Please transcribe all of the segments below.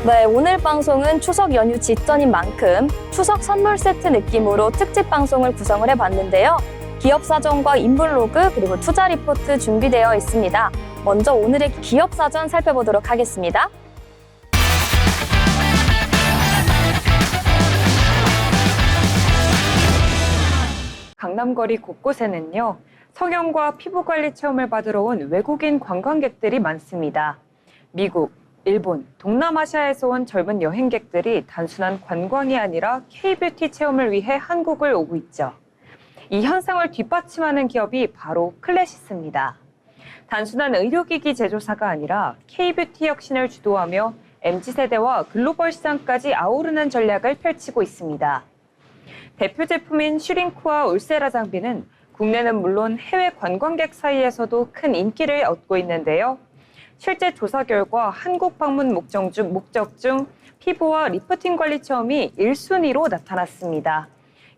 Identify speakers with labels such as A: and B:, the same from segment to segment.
A: 네, 오늘 방송은 추석 연휴 직전인 만큼 추석 선물 세트 느낌으로 특집 방송을 구성을 해봤는데요. 기업 사정과 인물 로그 그리고 투자 리포트 준비되어 있습니다. 먼저 오늘의 기업 사전 살펴보도록 하겠습니다.
B: 강남거리 곳곳에는요, 성형과 피부관리 체험을 받으러 온 외국인 관광객들이 많습니다. 미국, 일본, 동남아시아에서 온 젊은 여행객들이 단순한 관광이 아니라 K-뷰티 체험을 위해 한국을 오고 있죠. 이 현상을 뒷받침하는 기업이 바로 클래시스입니다. 단순한 의료기기 제조사가 아니라 K-뷰티 혁신을 주도하며 MZ세대와 글로벌 시장까지 아우르는 전략을 펼치고 있습니다. 대표 제품인 슈링크와 울세라 장비는 국내는 물론 해외 관광객 사이에서도 큰 인기를 얻고 있는데요. 실제 조사 결과 한국 방문 목적 중 피부와 리프팅 관리 체험이 1순위로 나타났습니다.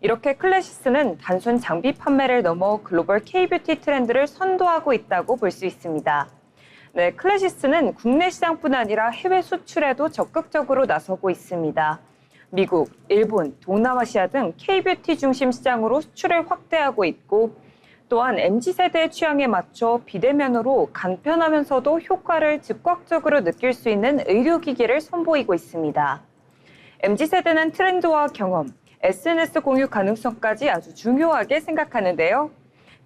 B: 이렇게 클래시스는 단순 장비 판매를 넘어 글로벌 K-뷰티 트렌드를 선도하고 있다고 볼 수 있습니다. 네, 클래시스는 국내 시장뿐 아니라 해외 수출에도 적극적으로 나서고 있습니다. 미국, 일본, 동남아시아 등 K-뷰티 중심 시장으로 수출을 확대하고 있고 또한 MZ세대의 취향에 맞춰 비대면으로 간편하면서도 효과를 즉각적으로 느낄 수 있는 의료기기를 선보이고 있습니다. MZ세대는 트렌드와 경험, SNS 공유 가능성까지 아주 중요하게 생각하는데요.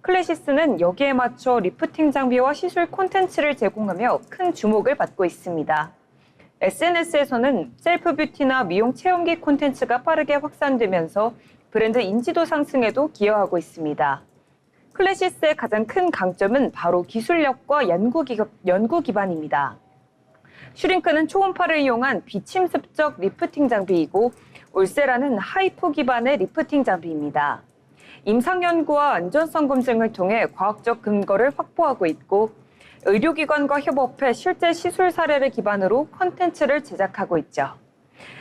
B: 클래시스는 여기에 맞춰 리프팅 장비와 시술 콘텐츠를 제공하며 큰 주목을 받고 있습니다. SNS에서는 셀프 뷰티나 미용 체험기 콘텐츠가 빠르게 확산되면서 브랜드 인지도 상승에도 기여하고 있습니다. 클래시스의 가장 큰 강점은 바로 기술력과 연구 기반입니다. 슈링크는 초음파를 이용한 비침습적 리프팅 장비이고 울세라는 하이포 기반의 리프팅 장비입니다. 임상 연구와 안전성 검증을 통해 과학적 근거를 확보하고 있고 의료기관과 협업해 실제 시술 사례를 기반으로 콘텐츠를 제작하고 있죠.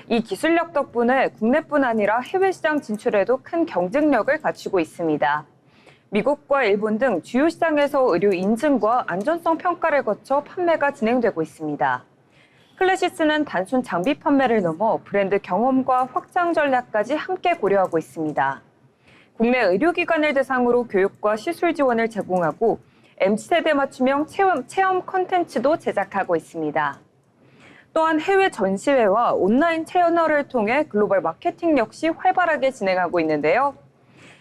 B: 이 기술력 덕분에 국내뿐 아니라 해외 시장 진출에도 큰 경쟁력을 갖추고 있습니다. 미국과 일본 등 주요 시장에서 의료 인증과 안전성 평가를 거쳐 판매가 진행되고 있습니다. 클래시스는 단순 장비 판매를 넘어 브랜드 경험과 확장 전략까지 함께 고려하고 있습니다. 국내 의료기관을 대상으로 교육과 시술 지원을 제공하고 MZ세대 맞춤형 체험 콘텐츠도 제작하고 있습니다. 또한 해외 전시회와 온라인 채널을 통해 글로벌 마케팅 역시 활발하게 진행하고 있는데요.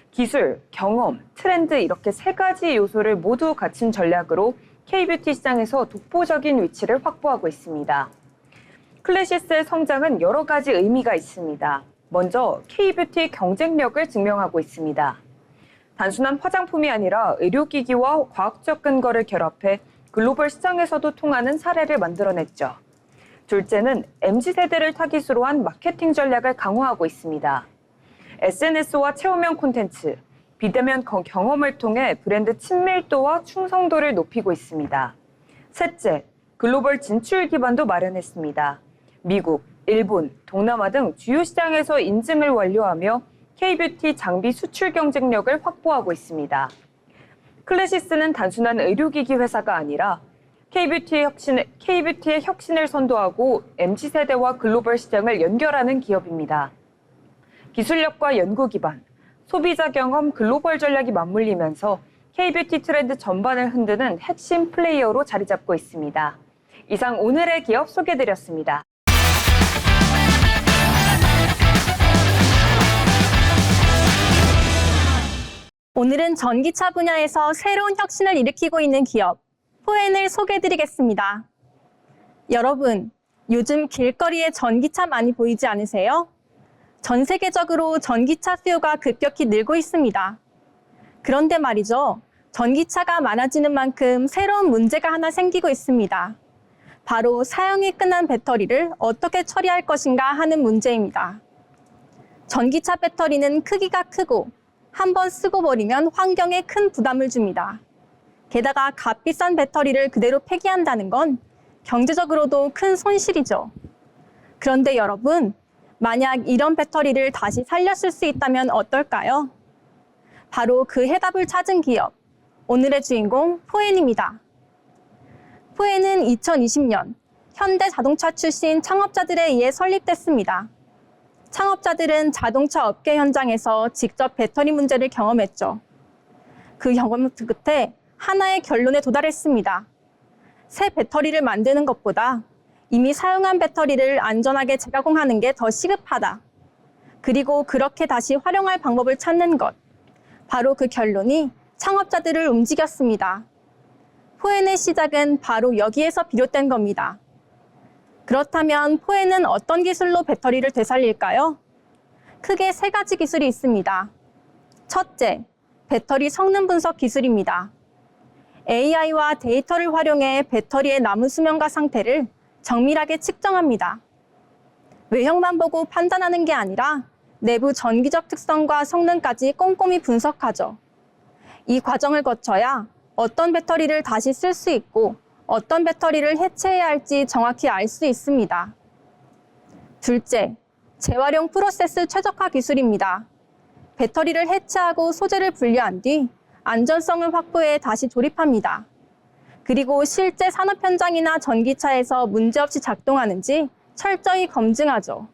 B: 기술, 경험, 트렌드 이렇게 세 가지 요소를 모두 갖춘 전략으로 K-뷰티 시장에서 독보적인 위치를 확보하고 있습니다. 클래시스의 성장은 여러 가지 의미가 있습니다. 먼저 K-뷰티 경쟁력을 증명하고 있습니다. 단순한 화장품이 아니라 의료기기와 과학적 근거를 결합해 글로벌 시장에서도 통하는 사례를 만들어냈죠. 둘째는 MZ세대를 타깃으로 한 마케팅 전략을 강화하고 있습니다. SNS와 체험형 콘텐츠, 비대면 경험을 통해 브랜드 친밀도와 충성도를 높이고 있습니다. 셋째, 글로벌 진출 기반도 마련했습니다. 미국, 일본, 동남아 등 주요 시장에서 인증을 완료하며 K-뷰티 장비 수출 경쟁력을 확보하고 있습니다. 클래시스는 단순한 의료기기 회사가 아니라 K-뷰티의 혁신을 선도하고 MZ세대와 글로벌 시장을 연결하는 기업입니다. 기술력과 연구 기반, 소비자 경험, 글로벌 전략이 맞물리면서 K-뷰티 트렌드 전반을 흔드는 핵심 플레이어로 자리 잡고 있습니다. 이상 오늘의 기업 소개드렸습니다.
A: 오늘은 전기차 분야에서 새로운 혁신을 일으키고 있는 기업, 포엔을 소개해드리겠습니다. 여러분, 요즘 길거리에 전기차 많이 보이지 않으세요? 전 세계적으로 전기차 수요가 급격히 늘고 있습니다. 그런데 말이죠, 전기차가 많아지는 만큼 새로운 문제가 하나 생기고 있습니다. 바로 사용이 끝난 배터리를 어떻게 처리할 것인가 하는 문제입니다. 전기차 배터리는 크기가 크고 한번 쓰고 버리면 환경에 큰 부담을 줍니다. 게다가 값비싼 배터리를 그대로 폐기한다는 건 경제적으로도 큰 손실이죠. 그런데 여러분, 만약 이런 배터리를 다시 살렸을 수 있다면 어떨까요? 바로 그 해답을 찾은 기업, 오늘의 주인공 포엔입니다. 포엔은 2020년 현대자동차 출신 창업자들에 의해 설립됐습니다. 창업자들은 자동차 업계 현장에서 직접 배터리 문제를 경험했죠. 그 경험 끝에 하나의 결론에 도달했습니다. 새 배터리를 만드는 것보다 이미 사용한 배터리를 안전하게 재가공하는 게 더 시급하다. 그리고 그렇게 다시 활용할 방법을 찾는 것. 바로 그 결론이 창업자들을 움직였습니다. 포엔의 시작은 바로 여기에서 비롯된 겁니다. 그렇다면 포엔은 어떤 기술로 배터리를 되살릴까요? 크게 세 가지 기술이 있습니다. 첫째, 배터리 성능 분석 기술입니다. AI와 데이터를 활용해 배터리의 남은 수명과 상태를 정밀하게 측정합니다. 외형만 보고 판단하는 게 아니라 내부 전기적 특성과 성능까지 꼼꼼히 분석하죠. 이 과정을 거쳐야 어떤 배터리를 다시 쓸 수 있고 어떤 배터리를 해체해야 할지 정확히 알 수 있습니다. 둘째, 재활용 프로세스 최적화 기술입니다. 배터리를 해체하고 소재를 분리한 뒤 안전성을 확보해 다시 조립합니다. 그리고 실제 산업 현장이나 전기차에서 문제없이 작동하는지 철저히 검증하죠.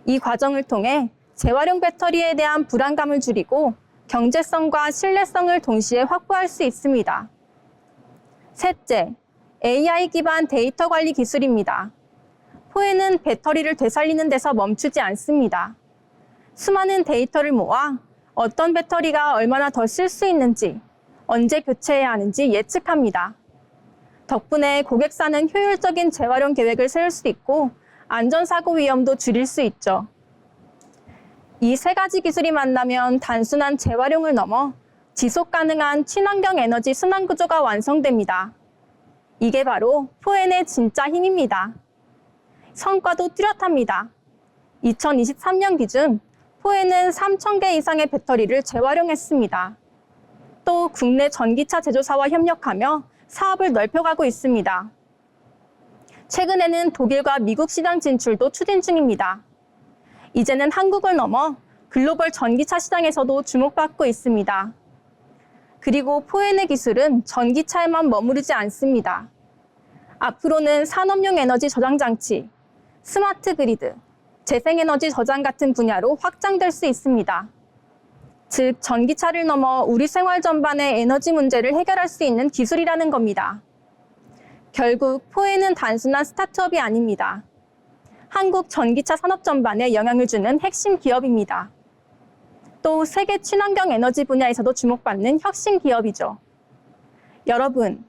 A: 이 과정을 통해 재활용 배터리에 대한 불안감을 줄이고 경제성과 신뢰성을 동시에 확보할 수 있습니다. 셋째, AI 기반 데이터 관리 기술입니다. 포엔은 배터리를 되살리는 데서 멈추지 않습니다. 수많은 데이터를 모아 어떤 배터리가 얼마나 더 쓸 수 있는지, 언제 교체해야 하는지 예측합니다. 덕분에 고객사는 효율적인 재활용 계획을 세울 수 있고 안전사고 위험도 줄일 수 있죠. 이 세 가지 기술이 만나면 단순한 재활용을 넘어 지속 가능한 친환경 에너지 순환 구조가 완성됩니다. 이게 바로 포엔의 진짜 힘입니다. 성과도 뚜렷합니다. 2023년 기준 포엔은 3,000개 이상의 배터리를 재활용했습니다. 또 국내 전기차 제조사와 협력하며 사업을 넓혀가고 있습니다. 최근에는 독일과 미국 시장 진출도 추진 중입니다. 이제는 한국을 넘어 글로벌 전기차 시장에서도 주목받고 있습니다. 그리고 포엔의 기술은 전기차에만 머무르지 않습니다. 앞으로는 산업용 에너지 저장 장치, 스마트 그리드, 재생에너지 저장 같은 분야로 확장될 수 있습니다. 즉, 전기차를 넘어 우리 생활 전반의 에너지 문제를 해결할 수 있는 기술이라는 겁니다. 결국 포엔은 단순한 스타트업이 아닙니다. 한국 전기차 산업 전반에 영향을 주는 핵심 기업입니다. 또 세계 친환경 에너지 분야에서도 주목받는 혁신 기업이죠. 여러분,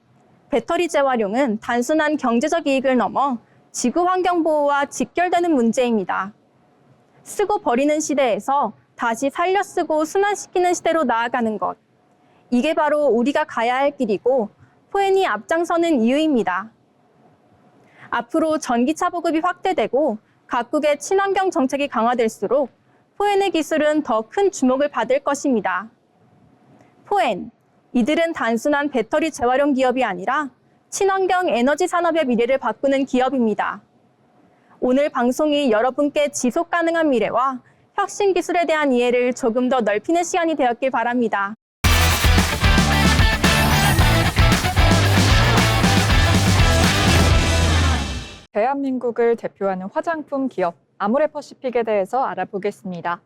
A: 배터리 재활용은 단순한 경제적 이익을 넘어 지구 환경 보호와 직결되는 문제입니다. 쓰고 버리는 시대에서 다시 살려 쓰고 순환시키는 시대로 나아가는 것. 이게 바로 우리가 가야 할 길이고 포엔이 앞장서는 이유입니다. 앞으로 전기차 보급이 확대되고 각국의 친환경 정책이 강화될수록 포엔의 기술은 더 큰 주목을 받을 것입니다. 포엔, 이들은 단순한 배터리 재활용 기업이 아니라 친환경 에너지 산업의 미래를 바꾸는 기업입니다. 오늘 방송이 여러분께 지속 가능한 미래와 혁신 기술에 대한 이해를 조금 더 넓히는 시간이 되었길 바랍니다.
C: 대한민국을 대표하는 화장품 기업 아모레퍼시픽에 대해서 알아보겠습니다.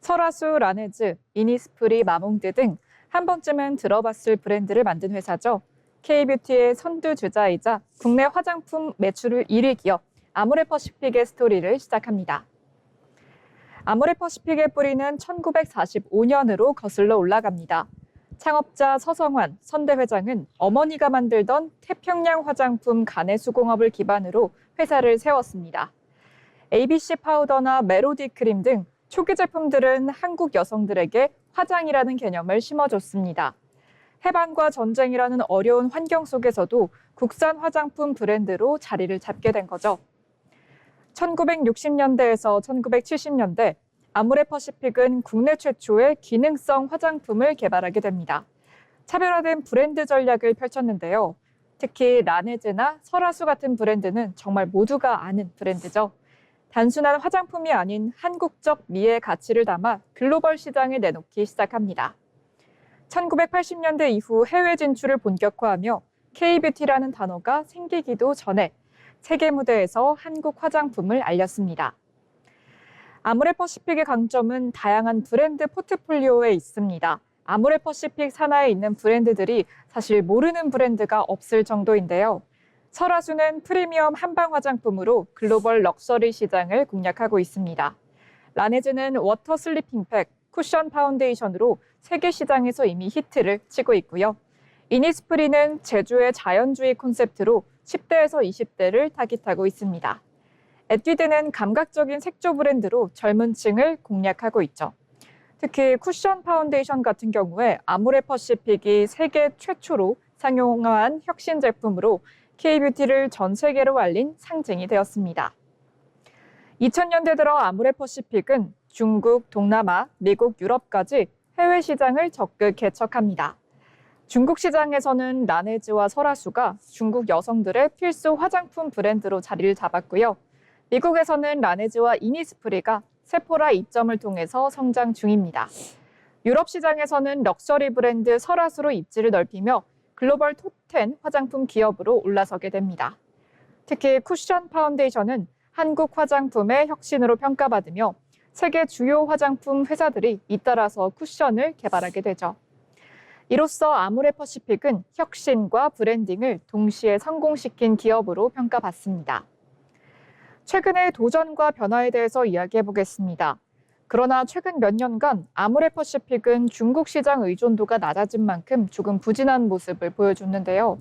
C: 설화수, 라네즈, 이니스프리, 마몽드 등 한 번쯤은 들어봤을 브랜드를 만든 회사죠. K뷰티의 선두주자이자 국내 화장품 매출을 1위 기업 아모레퍼시픽의 스토리를 시작합니다. 아모레퍼시픽의 뿌리는 1945년으로 거슬러 올라갑니다. 창업자 서성환 선대 회장은 어머니가 만들던 태평양 화장품 가내수공업을 기반으로 회사를 세웠습니다. ABC 파우더나 멜로디 크림 등 초기 제품들은 한국 여성들에게 화장이라는 개념을 심어줬습니다. 해방과 전쟁이라는 어려운 환경 속에서도 국산 화장품 브랜드로 자리를 잡게 된 거죠. 1960년대에서 1970년대 아모레퍼시픽은 국내 최초의 기능성 화장품을 개발하게 됩니다. 차별화된 브랜드 전략을 펼쳤는데요. 특히 라네즈나 설화수 같은 브랜드는 정말 모두가 아는 브랜드죠. 단순한 화장품이 아닌 한국적 미의 가치를 담아 글로벌 시장에 내놓기 시작합니다. 1980년대 이후 해외 진출을 본격화하며 K뷰티라는 단어가 생기기도 전에 세계 무대에서 한국 화장품을 알렸습니다. 아모레퍼시픽의 강점은 다양한 브랜드 포트폴리오에 있습니다. 아모레퍼시픽 산하에 있는 브랜드들이 사실 모르는 브랜드가 없을 정도인데요. 설화수는 프리미엄 한방 화장품으로 글로벌 럭셔리 시장을 공략하고 있습니다. 라네즈는 워터 슬리핑 팩, 쿠션 파운데이션으로 세계 시장에서 이미 히트를 치고 있고요. 이니스프리는 제주의 자연주의 콘셉트로 10대에서 20대를 타깃하고 있습니다. 에뛰드는 감각적인 색조 브랜드로 젊은 층을 공략하고 있죠. 특히 쿠션 파운데이션 같은 경우에 아모레퍼시픽이 세계 최초로 상용한 혁신 제품으로 K-뷰티를 전 세계로 알린 상징이 되었습니다. 2000년대 들어 아모레퍼시픽은 중국, 동남아, 미국, 유럽까지 해외 시장을 적극 개척합니다. 중국 시장에서는 라네즈와 설화수가 중국 여성들의 필수 화장품 브랜드로 자리를 잡았고요. 미국에서는 라네즈와 이니스프리가 세포라 입점을 통해서 성장 중입니다. 유럽 시장에서는 럭셔리 브랜드 설화수로 입지를 넓히며 글로벌 톱10 화장품 기업으로 올라서게 됩니다. 특히 쿠션 파운데이션은 한국 화장품의 혁신으로 평가받으며 세계 주요 화장품 회사들이 잇따라서 쿠션을 개발하게 되죠. 이로써 아모레퍼시픽은 혁신과 브랜딩을 동시에 성공시킨 기업으로 평가받습니다. 최근의 도전과 변화에 대해서 이야기해 보겠습니다. 그러나 최근 몇 년간 아모레퍼시픽은 중국 시장 의존도가 낮아진 만큼 조금 부진한 모습을 보여줬는데요.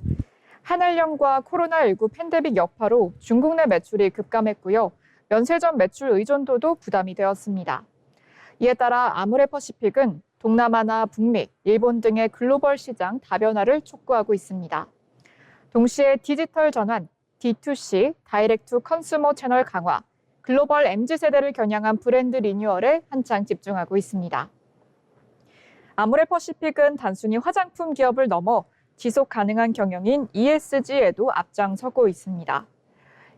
C: 한알령과 코로나19 팬데믹 여파로 중국 내 매출이 급감했고요. 면세점 매출 의존도도 부담이 되었습니다. 이에 따라 아모레퍼시픽은 동남아나 북미, 일본 등의 글로벌 시장 다변화를 촉구하고 있습니다. 동시에 디지털 전환, D2C, 다이렉트 컨슈머 채널 강화, 글로벌 MZ세대를 겨냥한 브랜드 리뉴얼에 한창 집중하고 있습니다. 아모레퍼시픽은 단순히 화장품 기업을 넘어 지속 가능한 경영인 ESG에도 앞장서고 있습니다.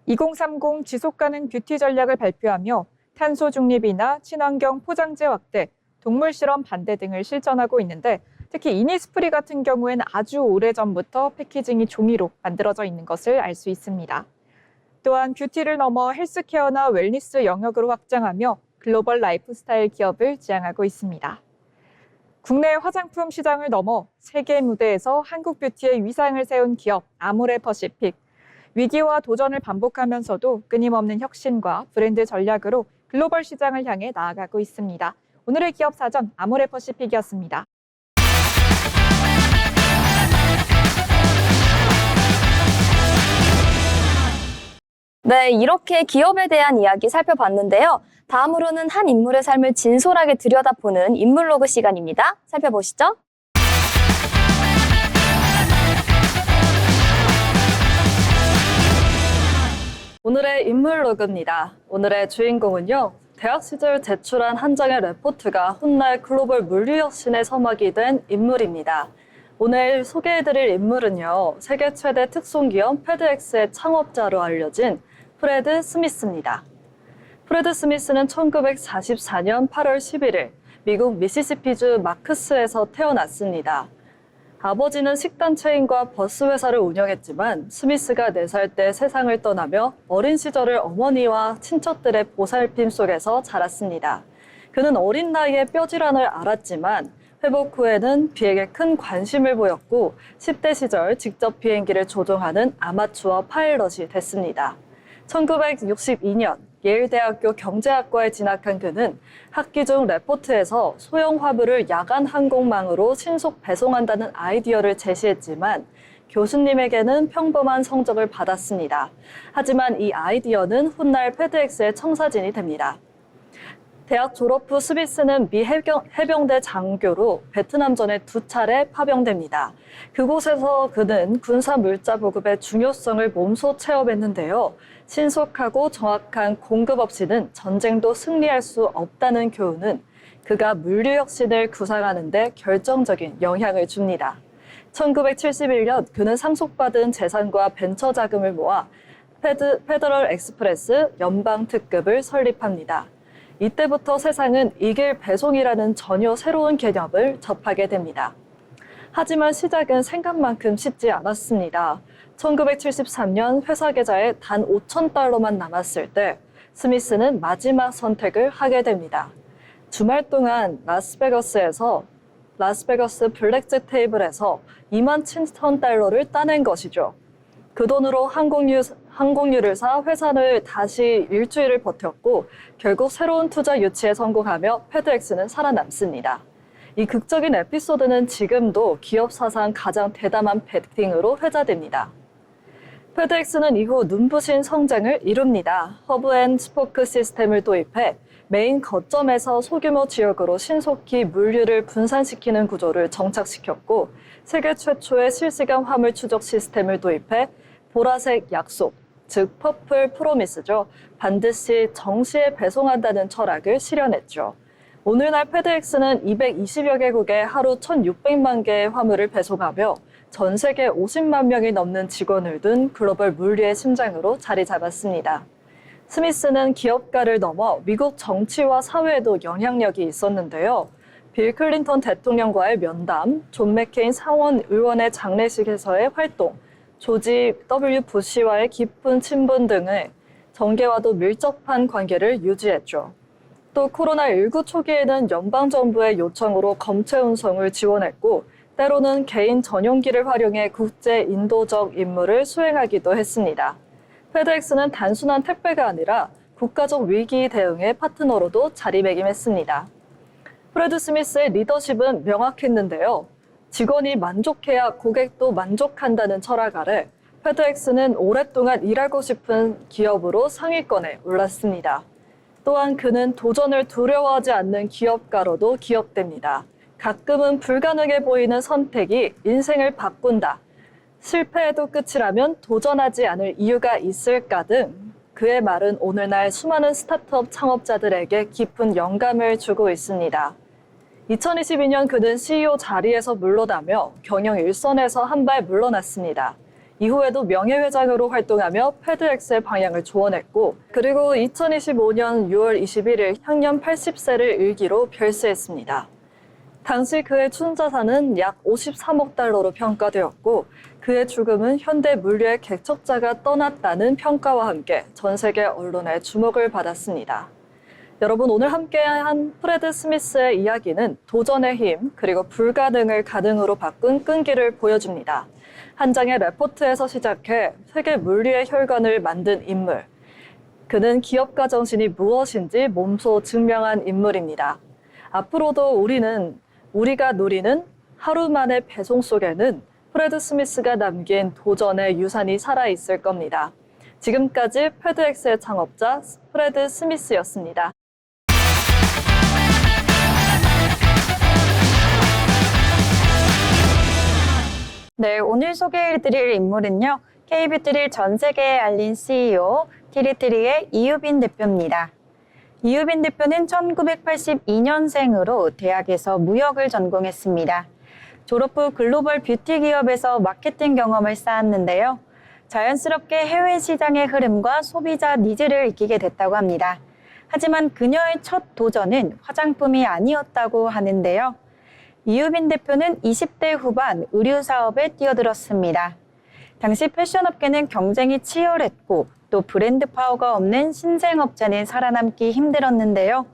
C: 2030 지속가능 뷰티 전략을 발표하며 탄소 중립이나 친환경 포장재 확대, 동물 실험 반대 등을 실천하고 있는데 특히 이니스프리 같은 경우에는 아주 오래전부터 패키징이 종이로 만들어져 있는 것을 알 수 있습니다. 또한 뷰티를 넘어 헬스케어나 웰니스 영역으로 확장하며 글로벌 라이프스타일 기업을 지향하고 있습니다. 국내 화장품 시장을 넘어 세계 무대에서 한국 뷰티의 위상을 세운 기업 아모레퍼시픽. 위기와 도전을 반복하면서도 끊임없는 혁신과 브랜드 전략으로 글로벌 시장을 향해 나아가고 있습니다. 오늘의 기업 사전 아모레퍼시픽이었습니다.
D: 네, 이렇게 기업에 대한 이야기 살펴봤는데요. 다음으로는 한 인물의 삶을 진솔하게 들여다보는 인물로그 시간입니다. 살펴보시죠. 오늘의 인물로그입니다. 오늘의 주인공은요. 대학 시절 제출한 한 장의 레포트가 훗날 글로벌 물류혁신의 서막이 된 인물입니다. 오늘 소개해드릴 인물은요. 세계 최대 특송기업 패드엑스의 창업자로 알려진 프레드 스미스입니다. 프레드 스미스는 1944년 8월 11일 미국 미시시피주 마크스에서 태어났습니다. 아버지는 식단 체인과 버스 회사를 운영했지만 스미스가 4살 때 세상을 떠나며 어린 시절을 어머니와 친척들의 보살핌 속에서 자랐습니다. 그는 어린 나이에 뼈질환을 앓았지만 회복 후에는 비행에 큰 관심을 보였고 10대 시절 직접 비행기를 조종하는 아마추어 파일럿이 됐습니다. 1962년 예일대학교 경제학과에 진학한 그는 학기 중 레포트에서 소형 화물을 야간 항공망으로 신속 배송한다는 아이디어를 제시했지만 교수님에게는 평범한 성적을 받았습니다. 하지만 이 아이디어는 훗날 패드엑스의 청사진이 됩니다. 대학 졸업 후 스미스는 미 해병대 장교로 베트남전에 2차례 파병됩니다. 그곳에서 그는 군사 물자 보급의 중요성을 몸소 체험했는데요. 신속하고 정확한 공급 없이는 전쟁도 승리할 수 없다는 교훈은 그가 물류혁신을 구상하는 데 결정적인 영향을 줍니다. 1971년 그는 상속받은 재산과 벤처 자금을 모아 페더럴 엑스프레스 연방특급을 설립합니다. 이때부터 세상은 이길 배송이라는 전혀 새로운 개념을 접하게 됩니다. 하지만 시작은 생각만큼 쉽지 않았습니다. 1973년 회사 계좌에 단 $5,000만 남았을 때 스미스는 마지막 선택을 하게 됩니다. 주말 동안 라스베가스 블랙잭 테이블에서 $27,000를 따낸 것이죠. 그 돈으로 항공유를 사 회사를 다시 일주일을 버텼고 결국 새로운 투자 유치에 성공하며 페드엑스는 살아남습니다. 이 극적인 에피소드는 지금도 기업 사상 가장 대담한 베팅으로 회자됩니다. 페드엑스는 이후 눈부신 성장을 이룹니다. 허브 앤 스포크 시스템을 도입해 메인 거점에서 소규모 지역으로 신속히 물류를 분산시키는 구조를 정착시켰고 세계 최초의 실시간 화물 추적 시스템을 도입해 보라색 약속, 즉 퍼플 프로미스죠. 반드시 정시에 배송한다는 철학을 실현했죠. 오늘날 페드엑스는 220여 개국에 하루 1,600만 개의 화물을 배송하며 전 세계 50만 명이 넘는 직원을 둔 글로벌 물류의 심장으로 자리 잡았습니다. 스미스는 기업가를 넘어 미국 정치와 사회에도 영향력이 있었는데요. 빌 클린턴 대통령과의 면담, 존 맥케인 상원 의원의 장례식에서의 활동, 조지 W. 부시와의 깊은 친분 등의 정계와도 밀접한 관계를 유지했죠. 또 코로나19 초기에는 연방정부의 요청으로 검체 운송을 지원했고 때로는 개인 전용기를 활용해 국제 인도적 임무를 수행하기도 했습니다. 페드엑스는 단순한 택배가 아니라 국가적 위기 대응의 파트너로도 자리매김했습니다. 프레드 스미스의 리더십은 명확했는데요. 직원이 만족해야 고객도 만족한다는 철학 아래 페드엑스는 오랫동안 일하고 싶은 기업으로 상위권에 올랐습니다. 또한 그는 도전을 두려워하지 않는 기업가로도 기억됩니다. 가끔은 불가능해 보이는 선택이 인생을 바꾼다. 실패해도 끝이라면 도전하지 않을 이유가 있을까 등 그의 말은 오늘날 수많은 스타트업 창업자들에게 깊은 영감을 주고 있습니다. 2022년 그는 CEO 자리에서 물러나며 경영 일선에서 한 발 물러났습니다. 이후에도 명예회장으로 활동하며 페드엑스의 방향을 조언했고 그리고 2025년 6월 21일 향년 80세를 일기로 별세했습니다. 당시 그의 춘자산은 약 53억 달러로 평가되었고 그의 죽음은 현대 물류의 개척자가 떠났다는 평가와 함께 전 세계 언론의 주목을 받았습니다. 여러분, 오늘 함께한 프레드 스미스의 이야기는 도전의 힘 그리고 불가능을 가능으로 바꾼 끈기를 보여줍니다. 한 장의 레포트에서 시작해 세계 물류의 혈관을 만든 인물. 그는 기업가 정신이 무엇인지 몸소 증명한 인물입니다. 앞으로도 우리가 누리는 하루만의 배송 속에는 프레드 스미스가 남긴 도전의 유산이 살아있을 겁니다. 지금까지 페드엑스의 창업자 프레드 스미스였습니다.
E: 네, 오늘 소개해드릴 인물은요. K뷰티를 전 세계에 알린 CEO 티리티리의 이유빈 대표입니다. 이유빈 대표는 1982년생으로 대학에서 무역을 전공했습니다. 졸업 후 글로벌 뷰티 기업에서 마케팅 경험을 쌓았는데요. 자연스럽게 해외 시장의 흐름과 소비자 니즈를 익히게 됐다고 합니다. 하지만 그녀의 첫 도전은 화장품이 아니었다고 하는데요. 이유빈 대표는 20대 후반 의류 사업에 뛰어들었습니다. 당시 패션업계는 경쟁이 치열했고 또 브랜드 파워가 없는 신생업체는 살아남기 힘들었는데요.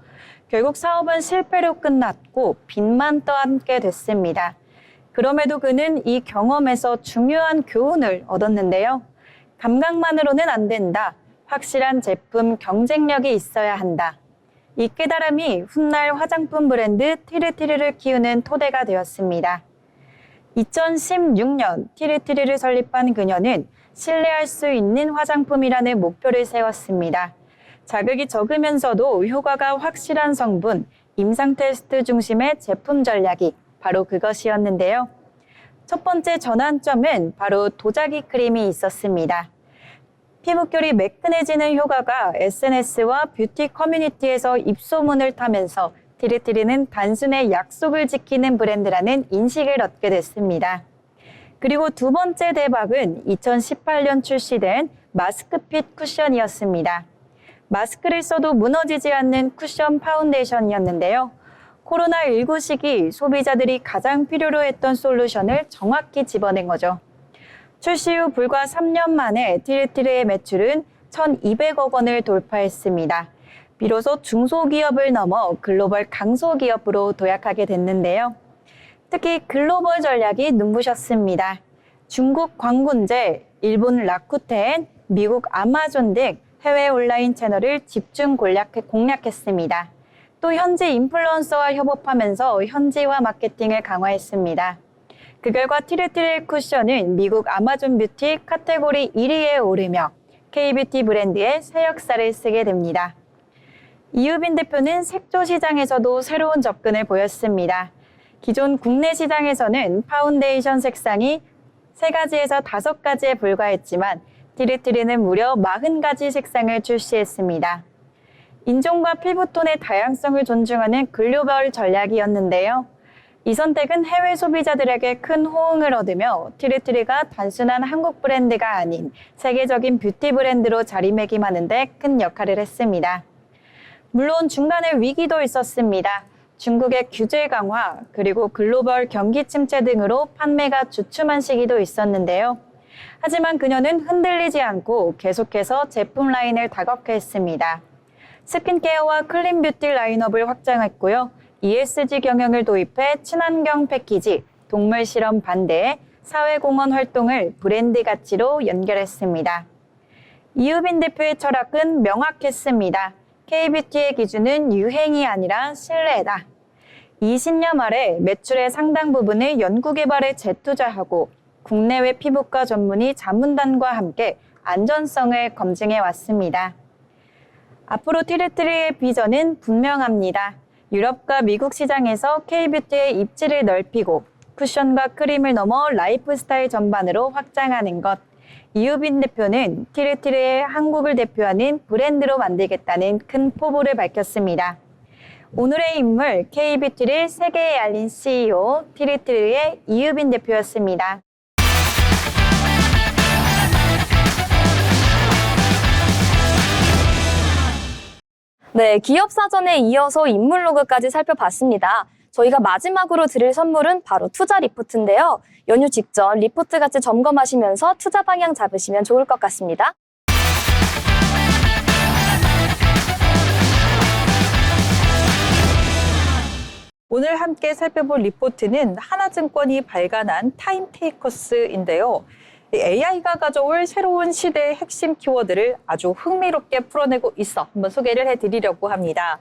E: 결국 사업은 실패로 끝났고 빚만 떠안게 됐습니다. 그럼에도 그는 이 경험에서 중요한 교훈을 얻었는데요. 감각만으로는 안 된다. 확실한 제품 경쟁력이 있어야 한다. 이 깨달음이 훗날 화장품 브랜드 티리티리를 키우는 토대가 되었습니다. 2016년 티리티리를 설립한 그녀는 신뢰할 수 있는 화장품이라는 목표를 세웠습니다. 자극이 적으면서도 효과가 확실한 성분, 임상 테스트 중심의 제품 전략이 바로 그것이었는데요. 첫 번째 전환점은 바로 도자기 크림이 있었습니다. 피부결이 매끈해지는 효과가 SNS와 뷰티 커뮤니티에서 입소문을 타면서 티리티리는 단순히 약속을 지키는 브랜드라는 인식을 얻게 됐습니다. 그리고 두 번째 대박은 2018년 출시된 마스크핏 쿠션이었습니다. 마스크를 써도 무너지지 않는 쿠션 파운데이션이었는데요. 코로나19 시기 소비자들이 가장 필요로 했던 솔루션을 정확히 집어낸 거죠. 출시 후 불과 3년 만에 티르티르의 매출은 1,200억 원을 돌파했습니다. 비로소 중소기업을 넘어 글로벌 강소기업으로 도약하게 됐는데요. 특히 글로벌 전략이 눈부셨습니다. 중국 광군제, 일본 라쿠텐, 미국 아마존 등 해외 온라인 채널을 집중 공략했습니다. 또 현지 인플루언서와 협업하면서 현지화 마케팅을 강화했습니다. 그 결과 티르티르의 쿠션은 미국 아마존 뷰티 카테고리 1위에 오르며 K뷰티 브랜드의 새 역사를 쓰게 됩니다. 이유빈 대표는 색조 시장에서도 새로운 접근을 보였습니다. 기존 국내 시장에서는 파운데이션 색상이 3가지에서 5가지에 불과했지만 티르티르는 무려 40가지 색상을 출시했습니다. 인종과 피부톤의 다양성을 존중하는 글로벌 전략이었는데요. 이 선택은 해외 소비자들에게 큰 호응을 얻으며 티르티르가 단순한 한국 브랜드가 아닌 세계적인 뷰티 브랜드로 자리매김하는 데 큰 역할을 했습니다. 물론 중간에 위기도 있었습니다. 중국의 규제 강화, 그리고 글로벌 경기 침체 등으로 판매가 주춤한 시기도 있었는데요. 하지만 그녀는 흔들리지 않고 계속해서 제품 라인을 다각화했습니다. 스킨케어와 클린 뷰티 라인업을 확장했고요. ESG 경영을 도입해 친환경 패키지, 동물 실험 반대, 사회공헌 활동을 브랜드 가치로 연결했습니다. 이유빈 대표의 철학은 명확했습니다. K뷰티의 기준은 유행이 아니라 신뢰다. 이 신념 아래 매출의 상당 부분을 연구개발에 재투자하고 국내외 피부과 전문의 자문단과 함께 안전성을 검증해 왔습니다. 앞으로 티르티르의 비전은 분명합니다. 유럽과 미국 시장에서 K뷰티의 입지를 넓히고 쿠션과 크림을 넘어 라이프스타일 전반으로 확장하는 것. 이유빈 대표는 티르티르의 한국을 대표하는 브랜드로 만들겠다는 큰 포부를 밝혔습니다. 오늘의 인물 K뷰티를 세계에 알린 CEO 티르티르의 이유빈 대표였습니다.
D: 네, 기업 사전에 이어서 인물 로그까지 살펴봤습니다. 저희가 마지막으로 드릴 선물은 바로 투자 리포트인데요. 연휴 직전 리포트 같이 점검하시면서 투자 방향 잡으시면 좋을 것 같습니다.
F: 오늘 함께 살펴볼 리포트는 하나증권이 발간한 타임테이커스인데요. AI가 가져올 새로운 시대의 핵심 키워드를 아주 흥미롭게 풀어내고 있어 한번 소개를 해드리려고 합니다.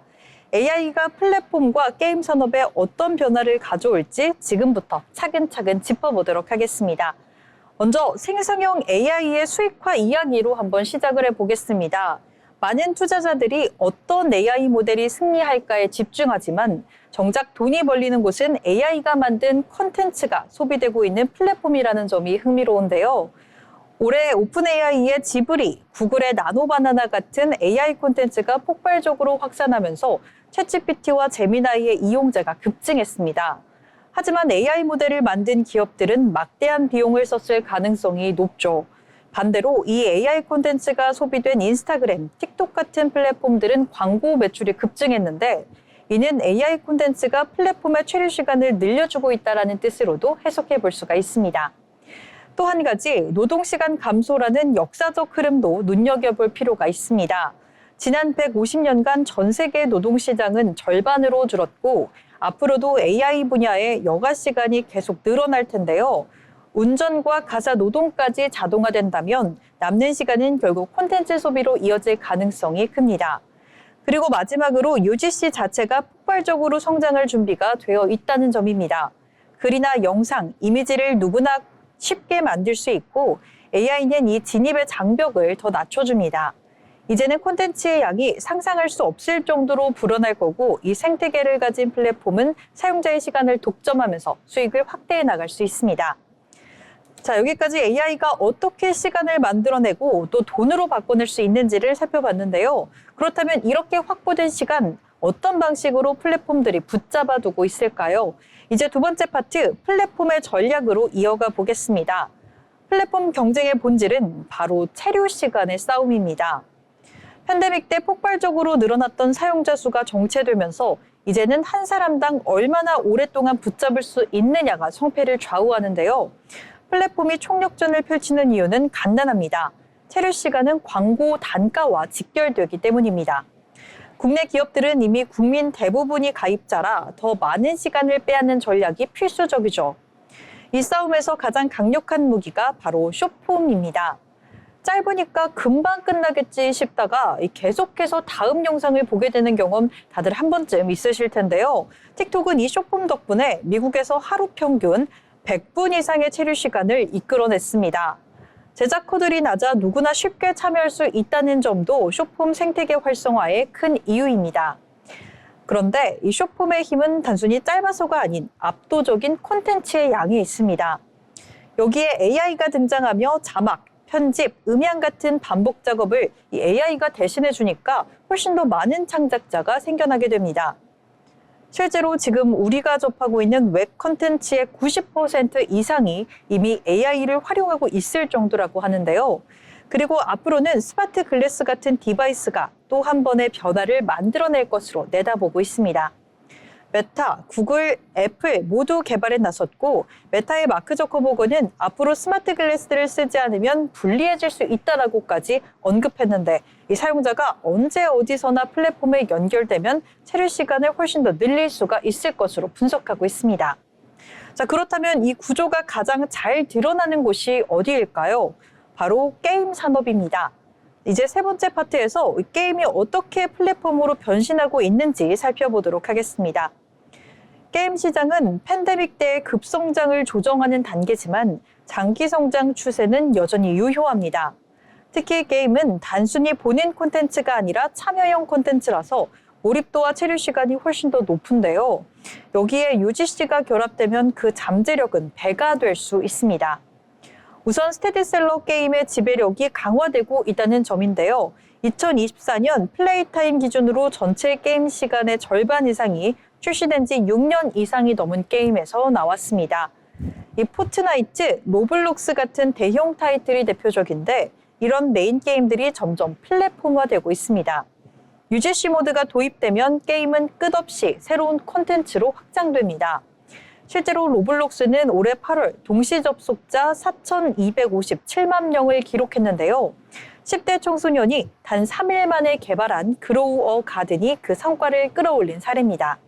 F: AI가 플랫폼과 게임 산업에 어떤 변화를 가져올지 지금부터 차근차근 짚어보도록 하겠습니다. 먼저 생성형 AI의 수익화 이야기로 한번 시작을 해보겠습니다. 많은 투자자들이 어떤 AI 모델이 승리할까에 집중하지만 정작 돈이 벌리는 곳은 AI가 만든 콘텐츠가 소비되고 있는 플랫폼이라는 점이 흥미로운데요. 올해 오픈 AI의 지브리, 구글의 나노바나나 같은 AI 콘텐츠가 폭발적으로 확산하면서 챗GPT와 제미나이의 이용자가 급증했습니다. 하지만 AI 모델을 만든 기업들은 막대한 비용을 썼을 가능성이 높죠. 반대로 이 AI 콘텐츠가 소비된 인스타그램, 틱톡 같은 플랫폼들은 광고 매출이 급증했는데 이는 AI 콘텐츠가 플랫폼의 체류 시간을 늘려주고 있다는 뜻으로도 해석해 볼 수가 있습니다. 또 한 가지 노동시간 감소라는 역사적 흐름도 눈여겨볼 필요가 있습니다. 지난 150년간 전 세계 노동시장은 절반으로 줄었고 앞으로도 AI 분야의 여가 시간이 계속 늘어날 텐데요. 운전과 가사 노동까지 자동화된다면 남는 시간은 결국 콘텐츠 소비로 이어질 가능성이 큽니다. 그리고 마지막으로 UGC 자체가 폭발적으로 성장할 준비가 되어 있다는 점입니다. 글이나 영상, 이미지를 누구나 쉽게 만들 수 있고 AI는 이 진입의 장벽을 더 낮춰줍니다. 이제는 콘텐츠의 양이 상상할 수 없을 정도로 불어날 거고 이 생태계를 가진 플랫폼은 사용자의 시간을 독점하면서 수익을 확대해 나갈 수 있습니다. 자, 여기까지 AI가 어떻게 시간을 만들어내고 또 돈으로 바꿔낼 수 있는지를 살펴봤는데요. 그렇다면 이렇게 확보된 시간, 어떤 방식으로 플랫폼들이 붙잡아 두고 있을까요? 이제 두 번째 파트, 플랫폼의 전략으로 이어가 보겠습니다. 플랫폼 경쟁의 본질은 바로 체류 시간의 싸움입니다. 팬데믹 때 폭발적으로 늘어났던 사용자 수가 정체되면서 이제는 한 사람당 얼마나 오랫동안 붙잡을 수 있느냐가 성패를 좌우하는데요. 플랫폼이 총력전을 펼치는 이유는 간단합니다. 체류 시간은 광고 단가와 직결되기 때문입니다. 국내 기업들은 이미 국민 대부분이 가입자라 더 많은 시간을 빼앗는 전략이 필수적이죠. 이 싸움에서 가장 강력한 무기가 바로 숏폼입니다. 짧으니까 금방 끝나겠지 싶다가 계속해서 다음 영상을 보게 되는 경험 다들 한 번쯤 있으실 텐데요. 틱톡은 이 숏폼 덕분에 미국에서 하루 평균 100분 이상의 체류 시간을 이끌어냈습니다. 제작 코드들이 낮아 누구나 쉽게 참여할 수 있다는 점도 숏폼 생태계 활성화의 큰 이유입니다. 그런데 이 숏폼의 힘은 단순히 짧아서가 아닌 압도적인 콘텐츠의 양에 있습니다. 여기에 AI가 등장하며 자막, 편집, 음향 같은 반복 작업을 이 AI가 대신해 주니까 훨씬 더 많은 창작자가 생겨나게 됩니다. 실제로 지금 우리가 접하고 있는 웹 콘텐츠의 90% 이상이 이미 AI를 활용하고 있을 정도라고 하는데요. 그리고 앞으로는 스마트 글래스 같은 디바이스가 또 한 번의 변화를 만들어낼 것으로 내다보고 있습니다. 메타, 구글, 애플 모두 개발에 나섰고 메타의 마크 저커버그는 앞으로 스마트 글래스를 쓰지 않으면 불리해질 수 있다라고까지 언급했는데 이 사용자가 언제 어디서나 플랫폼에 연결되면 체류 시간을 훨씬 더 늘릴 수가 있을 것으로 분석하고 있습니다. 자, 그렇다면 이 구조가 가장 잘 드러나는 곳이 어디일까요? 바로 게임 산업입니다. 이제 세 번째 파트에서 게임이 어떻게 플랫폼으로 변신하고 있는지 살펴보도록 하겠습니다. 게임 시장은 팬데믹 때의 급성장을 조정하는 단계지만 장기 성장 추세는 여전히 유효합니다. 특히 게임은 단순히 본인 콘텐츠가 아니라 참여형 콘텐츠라서 몰입도와 체류 시간이 훨씬 더 높은데요. 여기에 UGC가 결합되면 그 잠재력은 배가 될 수 있습니다. 우선 스테디셀러 게임의 지배력이 강화되고 있다는 점인데요. 2024년 플레이 타임 기준으로 전체 게임 시간의 절반 이상이 출시된 지 6년 이상이 넘은 게임에서 나왔습니다. 이 포트나이트, 로블록스 같은 대형 타이틀이 대표적인데 이런 메인 게임들이 점점 플랫폼화되고 있습니다. UGC 모드가 도입되면 게임은 끝없이 새로운 콘텐츠로 확장됩니다. 실제로 로블록스는 올해 8월 동시 접속자 4,257만 명을 기록했는데요. 10대 청소년이 단 3일 만에 개발한 그로우 어 가든이 그 성과를 끌어올린 사례입니다.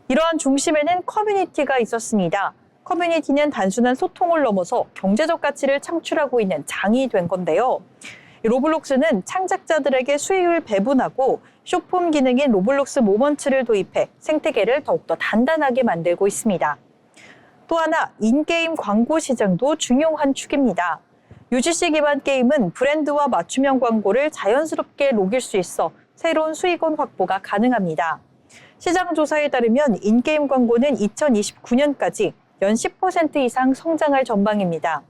F: 이러한 중심에는 커뮤니티가 있었습니다. 커뮤니티는 단순한 소통을 넘어서 경제적 가치를 창출하고 있는 장이 된 건데요. 로블록스는 창작자들에게 수익을 배분하고 숏폼 기능인 로블록스 모먼츠를 도입해 생태계를 더욱더 단단하게 만들고 있습니다. 또 하나, 인게임 광고 시장도 중요한 축입니다. UGC 기반 게임은 브랜드와 맞춤형 광고를 자연스럽게 녹일 수 있어 새로운 수익원 확보가 가능합니다. 시장 조사에 따르면 인게임 광고는 2029년까지 연 10% 이상 성장할 전망입니다.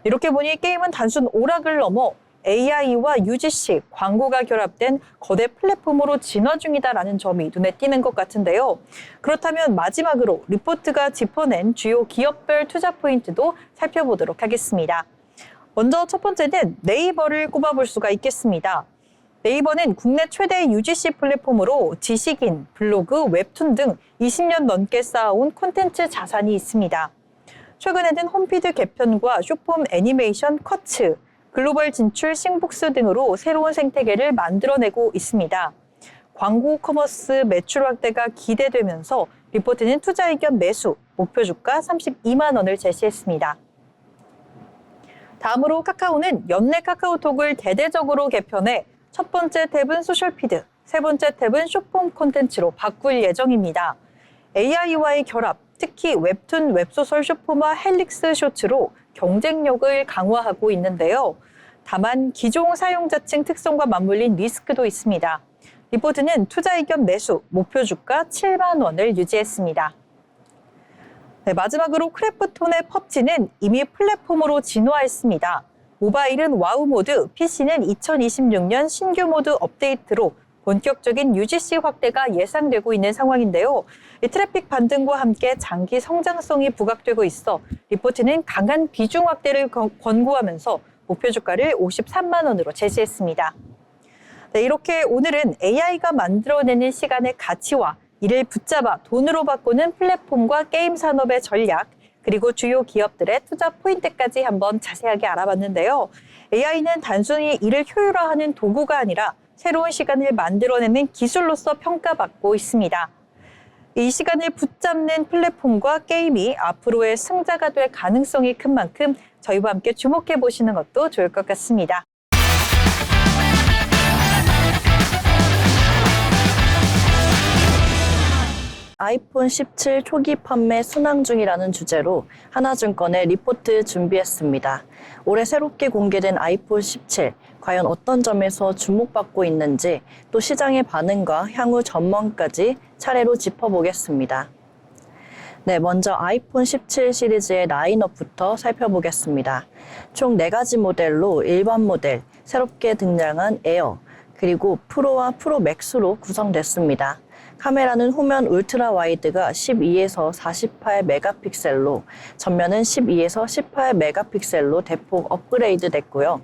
F: 이렇게 보니 게임은 단순 오락을 넘어 AI와 UGC, 광고가 결합된 거대 플랫폼으로 진화 중이다라는 점이 눈에 띄는 것 같은데요. 그렇다면 마지막으로 리포트가 짚어낸 주요 기업별 투자 포인트도 살펴보도록 하겠습니다. 먼저 첫 번째는 네이버를 꼽아볼 수가 있겠습니다. 네이버는 국내 최대 UGC 플랫폼으로 지식인, 블로그, 웹툰 등 20년 넘게 쌓아온 콘텐츠 자산이 있습니다. 최근에는 홈피드 개편과 숏폼 애니메이션 커츠, 글로벌 진출 싱북스 등으로 새로운 생태계를 만들어내고 있습니다. 광고 커머스 매출 확대가 기대되면서 리포트는 투자 의견 매수, 목표 주가 32만 원을 제시했습니다. 다음으로 카카오는 연내 카카오톡을 대대적으로 개편해 첫 번째 탭은 소셜피드, 세 번째 탭은 숏폼 콘텐츠로 바꿀 예정입니다. AI와의 결합, 특히 웹툰, 웹소설 숏폼과 헬릭스 쇼츠로 경쟁력을 강화하고 있는데요. 다만 기존 사용자층 특성과 맞물린 리스크도 있습니다. 리포트는 투자 의견 매수, 목표 주가 7만 원을 유지했습니다. 네, 마지막으로 크래프톤의 펍지는 이미 플랫폼으로 진화했습니다. 모바일은 와우 모드, PC는 2026년 신규 모드 업데이트로 본격적인 UGC 확대가 예상되고 있는 상황인데요. 이 트래픽 반등과 함께 장기 성장성이 부각되고 있어 리포트는 강한 비중 확대를 권고하면서 목표 주가를 53만 원으로 제시했습니다. 네, 이렇게 오늘은 AI가 만들어내는 시간의 가치와 이를 붙잡아 돈으로 바꾸는 플랫폼과 게임 산업의 전략, 그리고 주요 기업들의 투자 포인트까지 한번 자세하게 알아봤는데요. AI는 단순히 일을 효율화하는 도구가 아니라 새로운 시간을 만들어내는 기술로서 평가받고 있습니다. 이 시간을 붙잡는 플랫폼과 게임이 앞으로의 승자가 될 가능성이 큰 만큼 저희와 함께 주목해 보시는 것도 좋을 것 같습니다.
G: 아이폰 17 초기 판매 순항 중이라는 주제로 하나증권의 리포트 준비했습니다. 올해 새롭게 공개된 아이폰 17, 과연 어떤 점에서 주목받고 있는지, 또 시장의 반응과 향후 전망까지 차례로 짚어보겠습니다. 네, 먼저 아이폰 17 시리즈의 라인업부터 살펴보겠습니다. 총 4가지 모델로 일반 모델, 새롭게 등장한 에어, 그리고 프로와 프로 맥스로 구성됐습니다. 카메라는 후면 울트라 와이드가 12에서 48 메가픽셀로, 전면은 12에서 18 메가픽셀로 대폭 업그레이드 됐고요.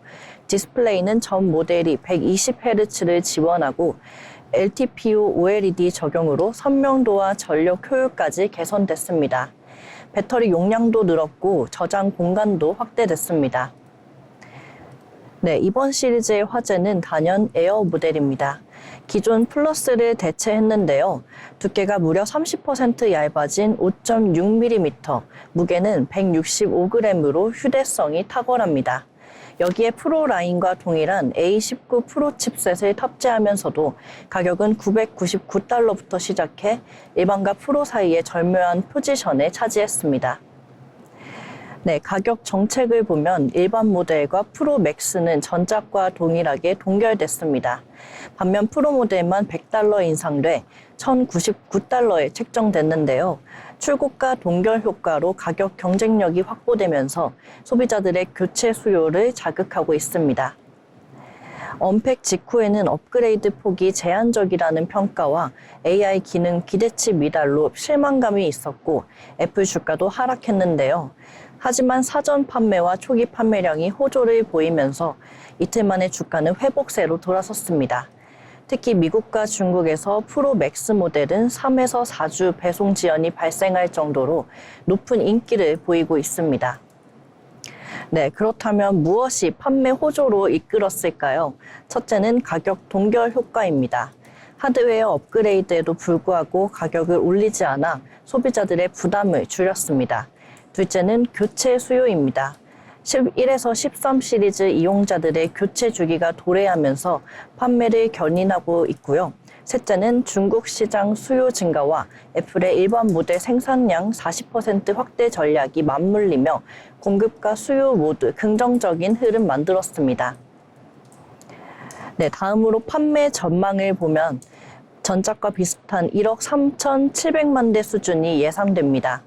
G: 디스플레이는 전 모델이 120Hz를 지원하고 LTPO OLED 적용으로 선명도와 전력 효율까지 개선됐습니다. 배터리 용량도 늘었고 저장 공간도 확대됐습니다. 네, 이번 시리즈의 화제는 단연 에어 모델입니다. 기존 플러스를 대체했는데요. 두께가 무려 30% 얇아진 5.6mm, 무게는 165g으로 휴대성이 탁월합니다. 여기에 프로 라인과 동일한 A19 프로 칩셋을 탑재하면서도 가격은 $999부터 시작해 일반과 프로 사이의 절묘한 포지션에 차지했습니다. 네, 가격 정책을 보면 일반 모델과 프로 맥스는 전작과 동일하게 동결됐습니다. 반면 프로 모델만 $100 인상돼 $1,099에 책정됐는데요. 출고가 동결 효과로 가격 경쟁력이 확보되면서 소비자들의 교체 수요를 자극하고 있습니다. 언팩 직후에는 업그레이드 폭이 제한적이라는 평가와 AI 기능 기대치 미달로 실망감이 있었고 애플 주가도 하락했는데요. 하지만 사전 판매와 초기 판매량이 호조를 보이면서 이틀 만에 주가는 회복세로 돌아섰습니다. 특히 미국과 중국에서 프로 맥스 모델은 3에서 4주 배송 지연이 발생할 정도로 높은 인기를 보이고 있습니다. 네, 그렇다면 무엇이 판매 호조로 이끌었을까요? 첫째는 가격 동결 효과입니다. 하드웨어 업그레이드에도 불구하고 가격을 올리지 않아 소비자들의 부담을 줄였습니다. 둘째는 교체 수요입니다. 11에서 13 시리즈 이용자들의 교체 주기가 도래하면서 판매를 견인하고 있고요. 셋째는 중국 시장 수요 증가와 애플의 일반 모델 생산량 40% 확대 전략이 맞물리며 공급과 수요 모두 긍정적인 흐름 만들었습니다. 네, 다음으로 판매 전망을 보면 전작과 비슷한 1억 3,700만 대 수준이 예상됩니다.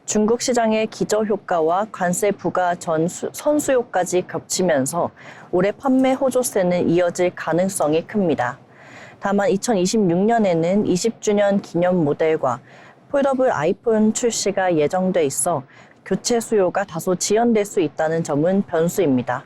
G: 중국 시장의 기저효과와 관세 부과 전 선수요까지 겹치면서 올해 판매 호조세는 이어질 가능성이 큽니다. 다만 2026년에는 20주년 기념 모델과 폴더블 아이폰 출시가 예정돼 있어 교체 수요가 다소 지연될 수 있다는 점은 변수입니다.